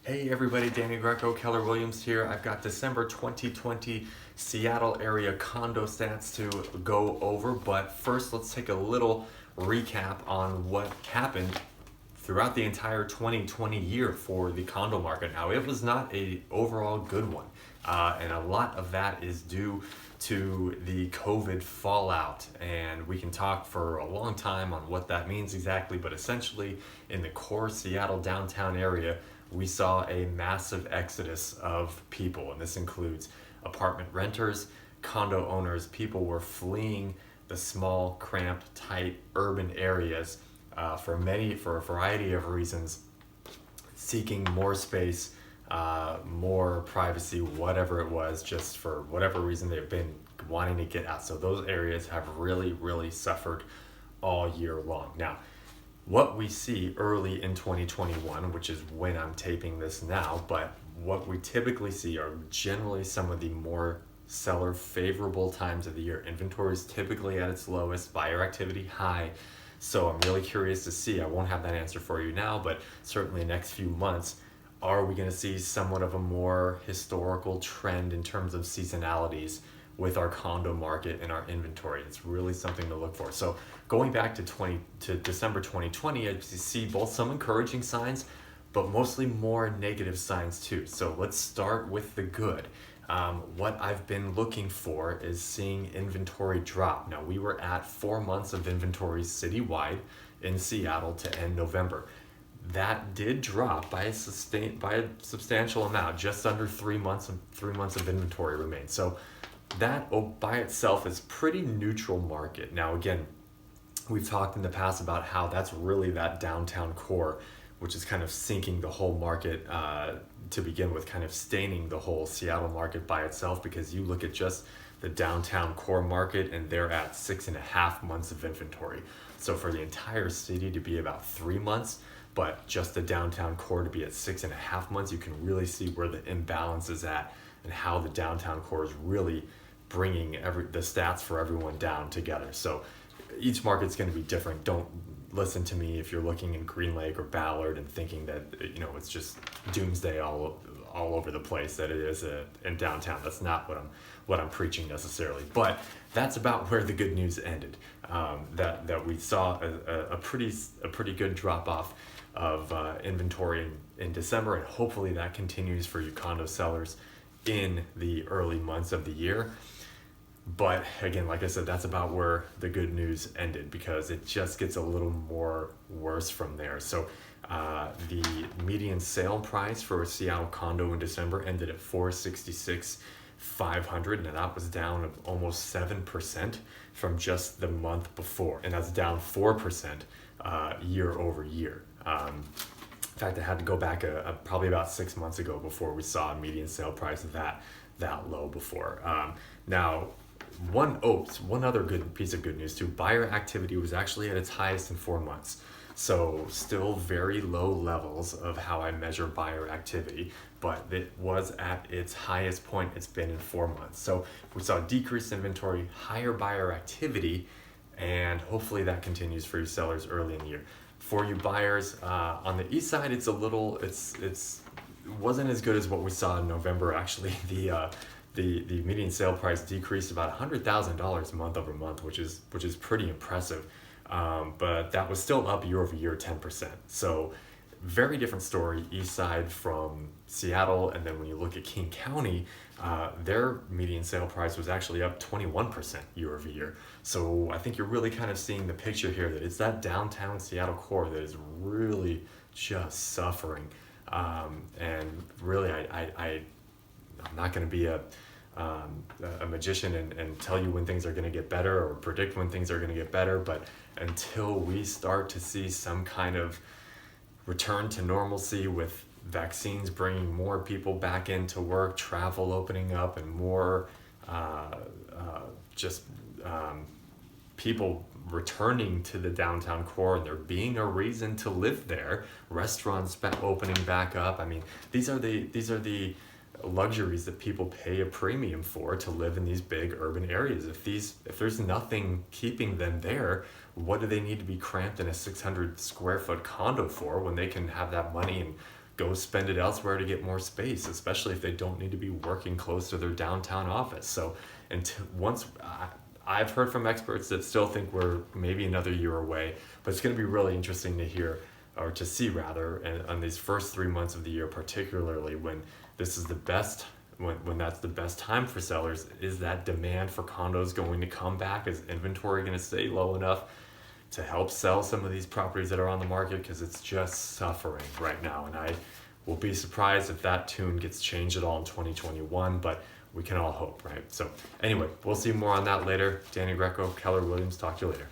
Hey everybody, Danny Greco, Keller Williams here. I've got December 2020 Seattle area condo stats to go over, but first let's take a little recap on what happened throughout the entire 2020 year for the condo market. Now, it was not a overall good one, and a lot of that is due to the COVID fallout, and we can talk for a long time on what that means exactly, but essentially in the core Seattle downtown area, we saw a massive exodus of people, and this includes apartment renters, condo owners. People were fleeing the small, cramped, tight urban areas for a variety of reasons, seeking more space, more privacy, whatever it was, just for whatever reason they've been wanting to get out. So those areas have really suffered all year long. Now, what we see early in 2021, which is when I'm taping this now, but what we typically see are generally some of the more seller favorable times of the year. Inventory is typically at its lowest, buyer activity high. So I'm really curious to see, I won't have that answer for you now, but certainly next few months, are we going to see somewhat of a more historical trend in terms of seasonalities with our condo market and our inventory? It's really something to look for. So going back to December 2020, I see both some encouraging signs, but mostly more negative signs too. So let's start with the good. What I've been looking for is seeing inventory drop. Now, we were at 4 months of inventory citywide in Seattle to end November. That did drop by a substantial amount. Just under 3 months of inventory remains. So that by itself is pretty neutral market. Now, again, we've talked in the past about how that's really that downtown core, which is kind of sinking the whole market to begin with, kind of staining the whole Seattle market by itself, because you look at just the downtown core market and they're at 6.5 months of inventory. So for the entire city to be about 3 months, but just the downtown core to be at 6.5 months, you can really see where the imbalance is at and how the downtown core is really bringing the stats for everyone down together. So each market's going to be different. Don't listen to me if you're looking in Green Lake or Ballard and thinking that it's just doomsday all over the place that it is in downtown. That's not what I'm preaching necessarily. But that's about where the good news ended. That we saw a pretty good drop off of inventory in December, and hopefully that continues for you condo sellers in the early months of the year. But again, like I said, that's about where the good news ended, because it just gets a little more worse from there. So the median sale price for a Seattle condo in December ended at $466,500, and that was down almost 7% from just the month before, and that's down 4% year over year. In fact, I had to go back probably about 6 months ago before we saw a median sale price that low before. Now, one other good piece of good news too, buyer activity was actually at its highest in 4 months. So still very low levels of how I measure buyer activity, but it was at its highest point it's been in 4 months. So we saw decreased inventory, higher buyer activity, and hopefully that continues for you sellers early in the year. For you buyers, on the east side, it wasn't as good as what we saw in November. Actually, the median sale price decreased about $100,000 month over month, which is pretty impressive. But that was still up year over year 10%. So very different story east side from Seattle. And then when you look at King County, their median sale price was actually up 21% year over year. So I think you're really kind of seeing the picture here that it's that downtown Seattle core that is really just suffering. And really, I'm not going to be a magician and tell you when things are going to get better or predict when things are going to get better, but until we start to see some kind of return to normalcy with vaccines bringing more people back into work, travel opening up, and more people returning to the downtown core, and there being a reason to live there, restaurants opening back up. I mean, these are the luxuries that people pay a premium for to live in these big urban areas. If there's nothing keeping them there, what do they need to be cramped in a 600 square foot condo for when they can have that money and go spend it elsewhere to get more space, especially if they don't need to be working close to their downtown office. So I've heard from experts that still think we're maybe another year away, but it's going to be really interesting to hear, or to see rather, and on these first 3 months of the year, particularly when this is the best, when that's the best time for sellers. Is that demand for condos going to come back? Is inventory going to stay low enough to help sell some of these properties that are on the market? Because it's just suffering right now, and I will be surprised if that tune gets changed at all in 2021, but we can all hope, right? So anyway, we'll see more on that later. Danny Greco, Keller Williams, talk to you later.